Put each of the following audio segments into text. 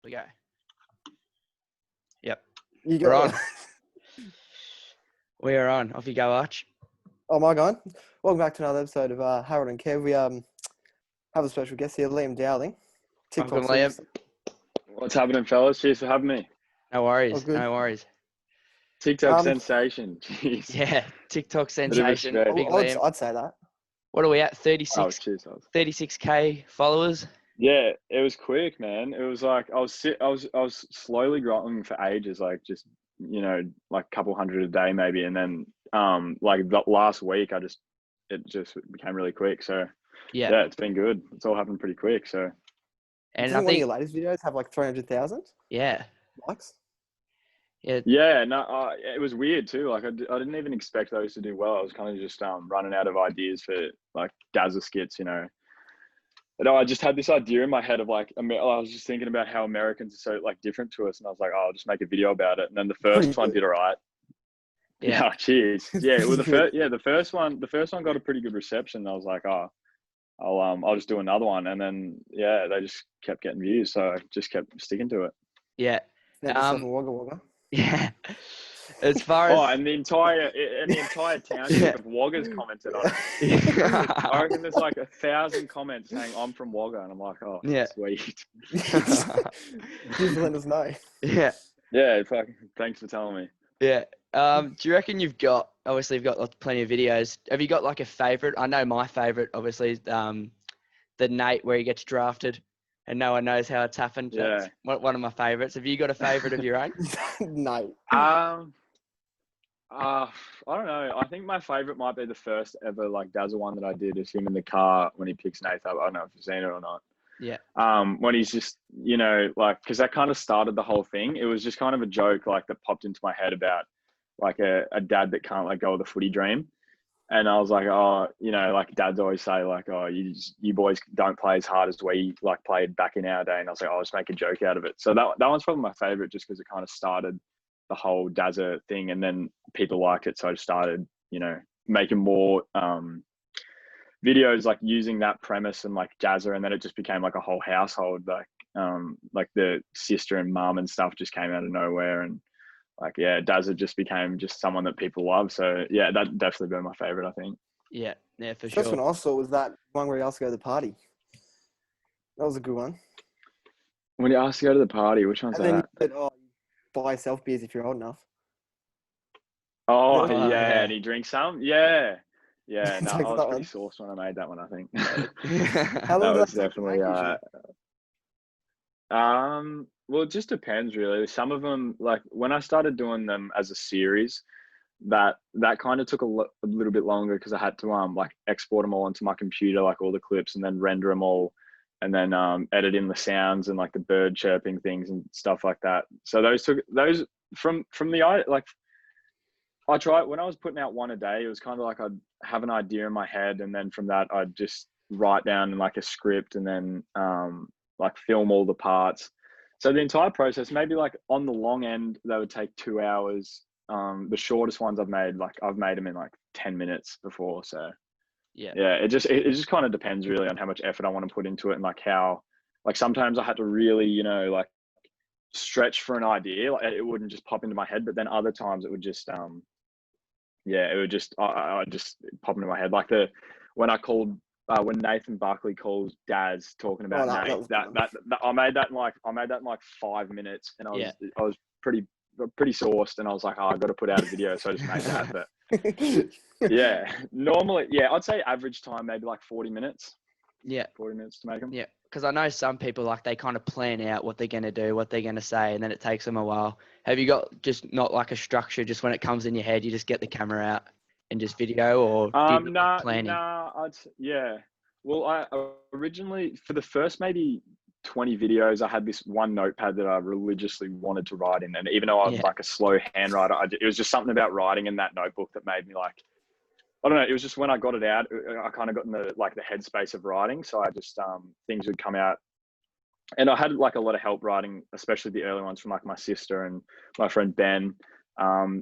We go. Yep. You We're go. on. We are on. Off you go, Arch. Oh my God. Welcome back to another episode of Harold and Kev. We have a special guest here, Liam Dowling. Welcome, TikTok Liam. What's happening, fellas? Cheers for having me. No worries. Oh, good. No worries. TikTok sensation. Jeez. Yeah. TikTok Bit of sensation. respect. Big Liam. I'd say that. What are we at? Oh, cheers, fellas. 36K followers. Yeah, it was quick, man. It was like I was slowly growing for ages, like just like a couple hundred a day maybe, and then like the last week it just became really quick. So yeah, it's been good. It's all happened pretty quick. So And Doesn't I one of think your latest videos have like 300,000 yeah. likes? yeah, no, it was weird too. Like I didn't even expect those to do well. I was kind of just running out of ideas for like Dazza skits, And I just had this idea in my head of like, I was just thinking about how Americans are so like different to us, and I was like, oh, I'll just make a video about it. And then the first one did all right. Yeah. Yeah, cheers. Yeah, well, the first one got a pretty good reception. I was like, oh, I'll just do another one, and then yeah, they just kept getting views, so I just kept sticking to it. Yeah. Never yourself a Wagga Wagga. Yeah. As far as and the entire township of Waggas commented on it. I reckon there's like 1,000 comments saying I'm from Wagga, and I'm like, oh, Yeah. sweet. Just let us know. Yeah. Yeah, thanks for telling me. Yeah. Do you reckon you've got plenty of videos? Have you got like a favorite? I know my favorite obviously is the Nate where he gets drafted and no one knows how it's happened. Yeah. That's one of my favorites. Have you got a favorite of your own? No. I don't know. I think my favorite might be the first ever like Dazzle one that I did, is him in the car when he picks Nate up. I don't know if you've seen it or not. Yeah. When he's just, like, because that kind of started the whole thing. It was just kind of a joke like that popped into my head about like a dad that can't let go of the footy dream. And I was like, oh, like dads always say like, oh, you boys don't play as hard as we like played back in our day. And I was like, I'll just make a joke out of it. So that one's probably my favorite, just because it kind of started the whole Dazza thing, and then people liked it. So I started, making more videos like using that premise and like Jazza, and then it just became like a whole household. Like the sister and mum and stuff just came out of nowhere, and like, yeah, Dazza just became just someone that people love. So yeah, that definitely been my favorite, I think. Yeah, for The first sure. one I saw was that one where he asked to go to the party. That was a good one. When you asked to go to the party, which one's And then that? you said, oh, buy yourself beers if you're old enough. Oh, Oh, yeah, yeah. and he drinks some? Yeah. Yeah, no, I Take was that pretty one. sauced when I made that one, I think. How long That was does that take to make definitely, usually? well, it just depends really. Some of them, like when I started doing them as a series, that kind of took a little bit longer, because I had to like export them all onto my computer, like all the clips, and then render them all, and then edit in the sounds and like the bird chirping things and stuff like that. So those from the like, I tried when I was putting out one a day. It was kind of like I'd have an idea in my head, and then from that I'd just write down like a script, and then like film all the parts. So the entire process, maybe like on the long end, they would take 2 hours. The shortest ones I've made them in like 10 minutes before. So Yeah. it just kind of depends really on how much effort I want to put into it, and like how, like sometimes I had to really, like stretch for an idea. Like it wouldn't just pop into my head, but then other times it would just, it would just, I just pop into my head. Like when I called, when Nathan Buckley calls Daz talking about Nate, that I made that in like 5 minutes, and I was pretty sauced, and I was like, oh, I got to put out a video, so I just made that. But yeah, normally, I'd say average time maybe like 40 minutes. Yeah. 40 minutes to make them. Yeah, because I know some people, like, they kind of plan out what they're going to do, what they're going to say, and then it takes them a while. Have you got just not like a structure, just when it comes in your head, you just get the camera out and just video, or planning? Well, I originally, for the first maybe 20 videos, I had this one notepad that I religiously wanted to write in. And even though I'm like a slow handwriter, it was just something about writing in that notebook that made me like, I don't know. It was just when I got it out, I kind of got in the headspace of writing. So I just, things would come out, and I had like a lot of help writing, especially the early ones from like my sister and my friend Ben.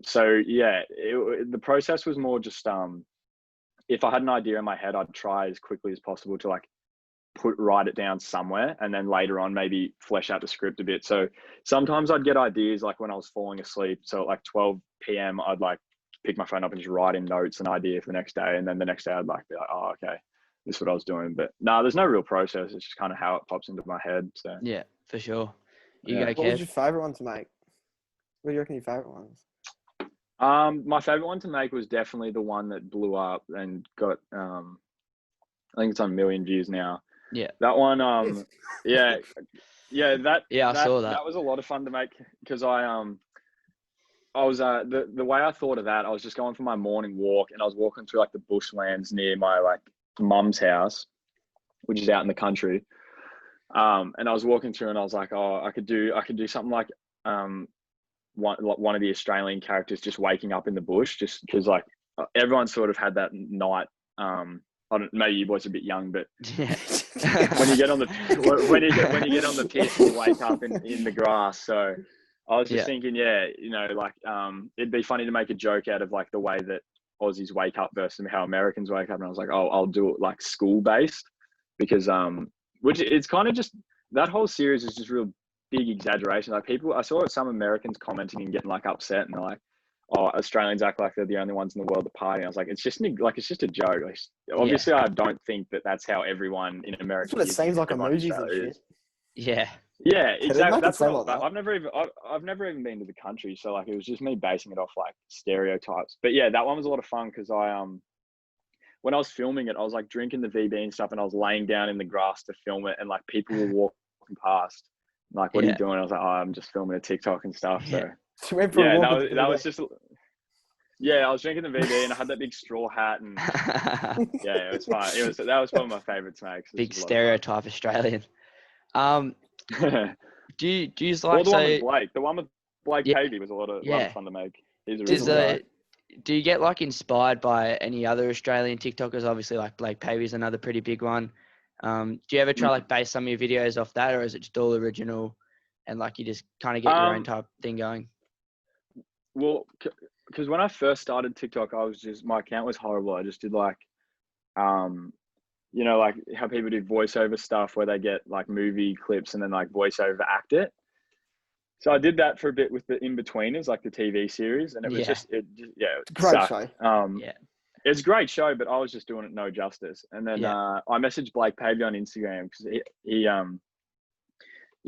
So yeah, the process was more just, if I had an idea in my head, I'd try as quickly as possible to like write it down somewhere, and then later on maybe flesh out the script a bit. So sometimes I'd get ideas like when I was falling asleep. So at like 12 p.m. I'd like pick my phone up and just write in notes an idea for the next day, and then the next day I'd like be like, oh, okay, this is what I was doing. But no, there's no real process. It's just kind of how it pops into my head. So Yeah, for sure. You Yeah. go, What was Kev. your favourite one to make? What do you reckon your favourite ones? My favorite one to make was definitely the one that blew up and got I think it's on 1 million views now. Yeah. That one yeah that Yeah, I saw that. that was a lot of fun to make, because I was the way I thought of that, I was just going for my morning walk, and I was walking through like the bushlands near my like mum's house, which is out in the country. And I was walking through, and I was like, oh, I could do something like one of the Australian characters just waking up in the bush, just because like everyone sort of had that night. I don't, maybe you boys are a bit young, but Yeah. when you get on the when you get on the piss, you wake up in the grass. So I was just thinking, like it'd be funny to make a joke out of like the way that Aussies wake up versus how Americans wake up. And I was like, oh, I'll do it like school based, because which it's kind of just, that whole series is just real big exaggeration. Like I saw some Americans commenting and getting like upset, and they're like, oh, Australians act like they're the only ones in the world that party. I was like, it's just a joke. Like, obviously, I don't think that that's how everyone in America. That's what it seems like, emojis and shit. Yeah. Yeah, exactly. That's what like I've never even been to the country, so like it was just me basing it off like stereotypes. But yeah, that one was a lot of fun, because when I was filming it, I was like drinking the VB and stuff, and I was laying down in the grass to film it, and like people were walking past, like, what are you doing? I was like, oh, I'm just filming a TikTok and stuff. So that was just, I was drinking the VB, and I had that big straw hat, and yeah, it was fun. That was one of my favorites, mate. Big stereotype Australian. Do you like, well, the one with Blake? The one with Blake Pavey was a lot of fun to make. He's a really do you get like inspired by any other Australian TikTokers? Obviously, like Blake Pavey's another pretty big one. Do you ever try like base some of your videos off that, or is it just all original, and like you just kind of get your own type thing going? Well, because when I first started TikTok, my account was horrible. I just did like, like how people do voiceover stuff where they get like movie clips and then like voiceover act it. So I did that for a bit with the In-Betweeners, like the TV series, and it was it great show. It's a great show, but I was just doing it no justice. And then I messaged Blake Pavey on Instagram, because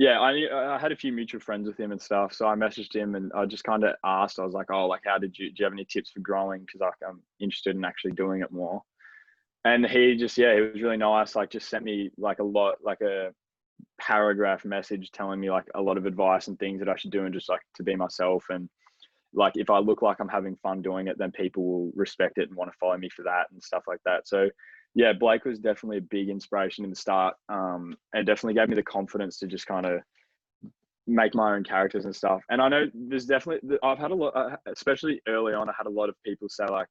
I had a few mutual friends with him and stuff. So I messaged him, and I just kind of asked, I was like, oh, like, do you have any tips for growing? Because like, I'm interested in actually doing it more. And he just, he was really nice. Like, just sent me like a paragraph message telling me like a lot of advice and things that I should do, and just like to be myself. And like, if I look like I'm having fun doing it, then people will respect it and want to follow me for that and stuff like that. So yeah, Blake was definitely a big inspiration in the start, and definitely gave me the confidence to just kind of make my own characters and stuff. And I know there's definitely, I've had a lot, especially early on, I had a lot of people say like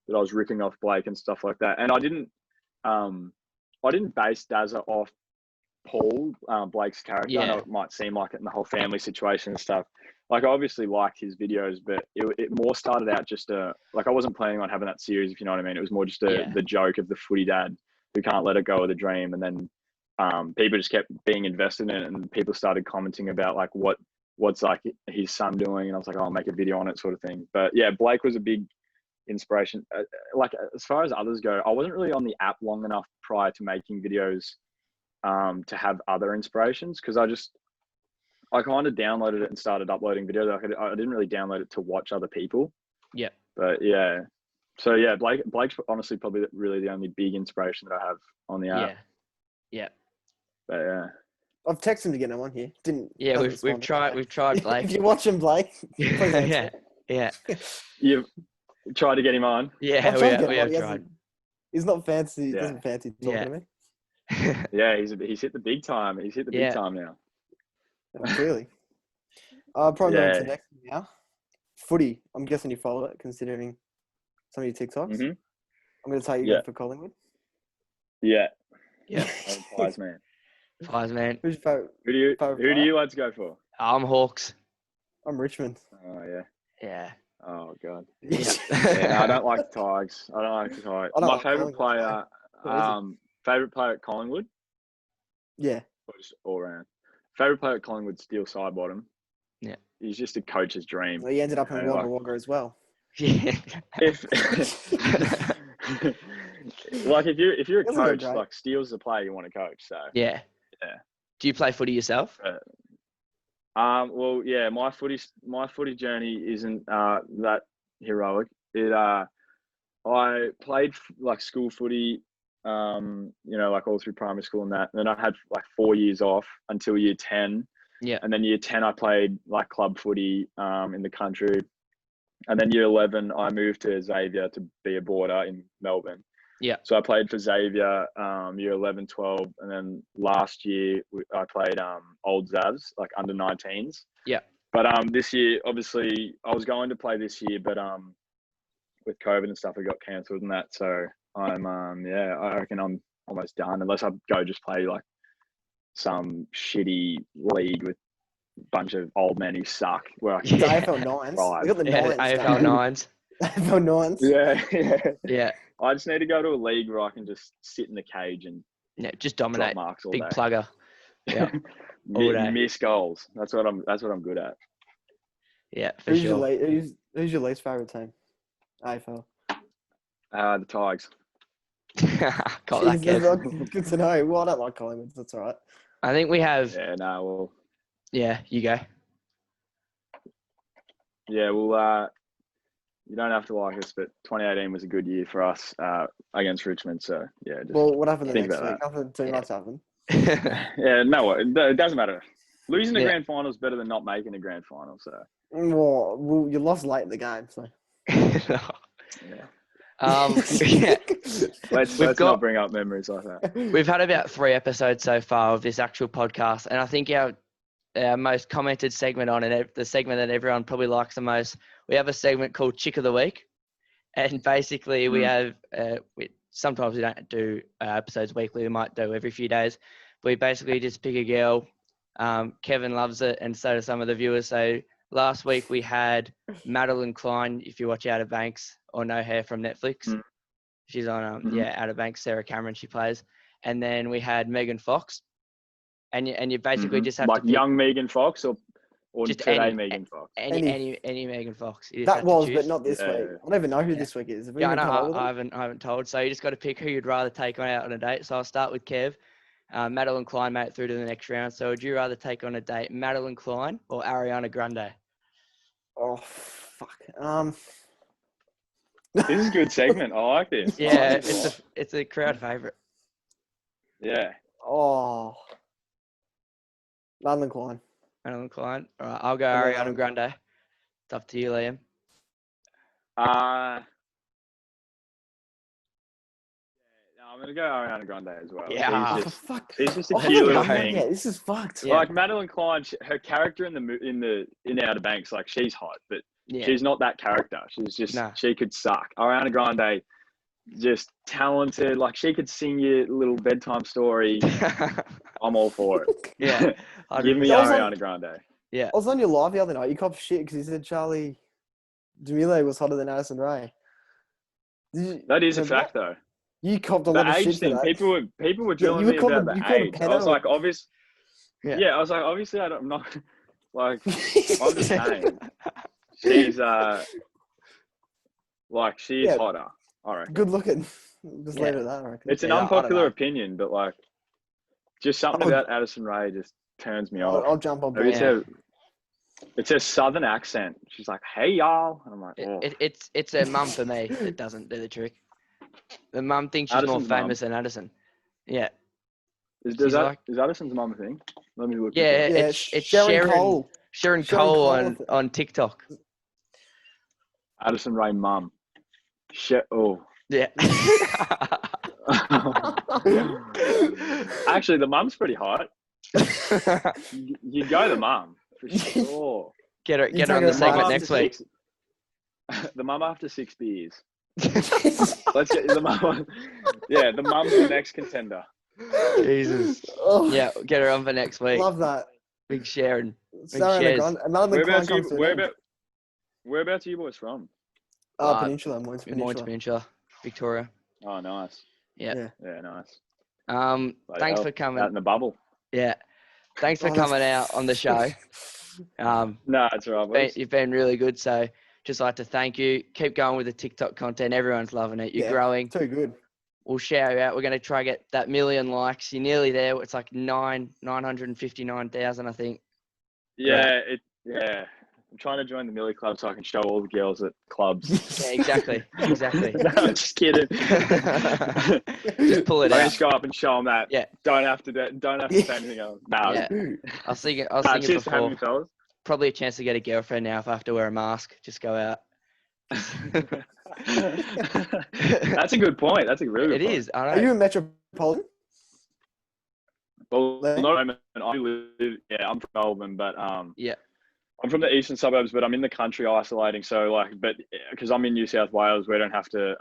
that I was ripping off Blake and stuff like that. And I didn't base Dazza off Paul, Blake's character. I know it might seem like it in the whole family situation and stuff. Like, I obviously liked his videos, but it more started out just like, I wasn't planning on having that series, if you know what I mean. It was more just the joke of the footy dad who can't let it go of the dream. And then people just kept being invested in it, and people started commenting about like what's like his son doing, and I was like, oh, I'll make a video on it, sort of thing. But yeah, Blake was a big inspiration. Like, as far as others go, I wasn't really on the app long enough prior to making videos to have other inspirations, because I kind of downloaded it and started uploading videos. I didn't really download it to watch other people. Yeah. But yeah. So yeah, Blake's honestly probably really the only big inspiration that I have on the app. Yeah. But yeah. I've texted him to get him on here. We've tried Blake. If you're watching Blake, please answer. Yeah. You've tried to get him on? Yeah, we have tried. He's not fancy. He doesn't fancy talking to me. Yeah, he's hit the big time. He's hit the big time now. Clearly. Probably moving to next now. Footy. I'm guessing you follow it, considering some of your TikToks. Mm-hmm. I'm going to take you for Collingwood. Yeah. Pies man. Who's your favourite? Who do you like to go for? I'm Hawks. I'm Richmond. Oh yeah. Yeah. Oh god. No, I don't like the Tigers. My favourite player. Favorite player at Collingwood. Yeah. Or just all around. Favorite player at Collingwood, Steele Sidebottom. Yeah. He's just a coach's dream. Well, he ended up in Wagga Wagga as well. Yeah. If like if you're a Doesn't look coach, great. like Steele's the player you want to coach. So Yeah. Yeah. Do you play footy yourself? Well, yeah, my footy journey isn't that heroic. I played like school footy, like all through primary school and that. And then I had like 4 years off until year 10. Yeah. And then year 10, I played like club footy in the country. And then year 11, I moved to Xavier to be a boarder in Melbourne. Yeah. So I played for Xavier year 11, 12. And then last year, I played Old Zavs, like under 19s. Yeah. But this year, obviously, I was going to play this year, but with COVID and stuff, it got cancelled and that. So I'm, I reckon I'm almost done unless I go just play like some shitty league with a bunch of old men who suck. Where I can The AFL Nines. We got the Nines. AFL Nines. AFL Nines. Yeah. I just need to go to a league where I can just sit in the cage and just dominate. Drop marks all Big day. plugger. Yeah. All day. Miss goals. That's what I'm good at. Yeah, for Who's sure. Who's your least favourite team? AFL. The Tigers. Got that, Kev. Good to know. Well, I don't like Collingwood. That's all right. I think we have. Yeah, no, well. Yeah, you go. Yeah, well, you don't have to like us, but 2018 was a good year for us against Richmond. So, yeah. Just what happened the think next about week? Nothing too much happened. Yeah, no, it doesn't matter. Losing the grand final is better than not making a grand final. So. Well, you lost late in the game, so. Yeah. Yeah. Let's not bring up memories like that. We've had about 3 episodes so far of this actual podcast, and I think our most commented segment on it, the segment that everyone probably likes the most, we have a segment called Chick of the Week, and basically we have sometimes we don't do episodes weekly, we might do every few days, but we basically just pick a girl. Kevin loves it, and so do some of the viewers. So last week we had Madeline Klein, if you watch Outer Banks or No Hair from Netflix. She's on Outer Banks, Sarah Cameron, she plays. And then we had Megan Fox. And you basically just have like to pick young Megan Fox or just today Megan Fox. Any Megan Fox. That was, but not this week. I don't even know who this week is. Yeah, I know. I haven't told. So you just got to pick who you'd rather take out on a date. So I'll start with Kev. Madeline Klein made it through to the next round. So would you rather take on a date Madeline Klein or Ariana Grande? Oh, fuck. This is a good segment. I like this. Yeah, it's a crowd favourite. Yeah. Oh. Madeline Klein. Madeline Klein. All right, I'll go Ariana Grande. It's up to you, Liam. I'm going to go Ariana Grande as well. Yeah. She's just a cute little thing. Yeah, this is fucked. Yeah. Like Madeline Klein, her character in Outer Banks, like she's hot, but she's not that character. She's just, she could suck. Ariana Grande, just talented. Like she could sing you a little bedtime story. I'm all for it. Yeah. Give me Ariana Grande. Yeah. I was on your live the other night. You copped shit because you said Charlie D'Amelio was hotter than Addison Rae. That is a fact, though. You copped a lot of shit thing. to that. People were telling me about the age. I was like, obvious. Yeah, I was like, obviously, I'm not like. I'm just saying, she's like she is hotter. All right. Good looking. Just leave it at that. I reckon. It's an unpopular opinion, but like, just something about Addison Rae just turns me off. I'll jump on board. It's her southern accent. She's like, "Hey y'all," and I'm like, oh. It's her mum for me. It doesn't do the trick. The mum thinks she's more famous than Addison. Yeah. Is Addison's mum a thing? Let me look. Yeah, it's Sharon Cole. Sharon Cole on TikTok. Addison Rae mum. Yeah. Actually, the mum's pretty hot. You go the mum for sure. Get her on the segment next week. The mum after 6 beers. Let's get the mum. Yeah, the mum's the next contender. Jesus. Yeah, get her on for next week. Love that. Big Sharon. Big Whereabouts are you boys from? Peninsula. Moynes Peninsula. Victoria. Oh, nice. Yeah. Yeah, nice. Thanks for coming. Out in the bubble. Yeah. Thanks for coming out on the show. No, it's all right. You've been really good. So just like to thank you. Keep going with the TikTok content. Everyone's loving it. You're growing. Too good. We'll share you out. We're going to try to get that 1 million likes. You're nearly there. It's like 959,000, I think. Yeah, I'm trying to join the Millie Club so I can show all the girls at clubs. Yeah, exactly. No, I'm just kidding. Just pull it out. Just go up and show them that. Yeah. Don't have to say anything else. No. Yeah. I was thinking before. Me, fellas. Probably a chance to get a girlfriend now if I have to wear a mask. Just go out. That's a good point. That's a really good point. It is. I know. Are you a metropolitan? Well, no, I'm from Melbourne, but yeah. I'm from the eastern suburbs, but I'm in the country isolating. So but because I'm in New South Wales, we don't have to,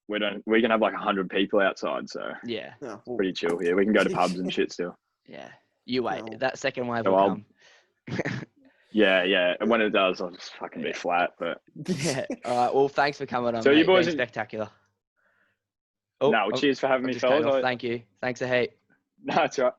we can have like 100 people outside. So yeah, it's pretty chill here. We can go to pubs and shit still. Yeah. You wait. That second wave So will come. Yeah. And when it does, I'll just fucking be flat, but. Yeah. All right. Well, thanks for coming on. So you boys are spectacular. No, cheers for having me, fellas. Thank you. Thanks a heap. No, it's all right.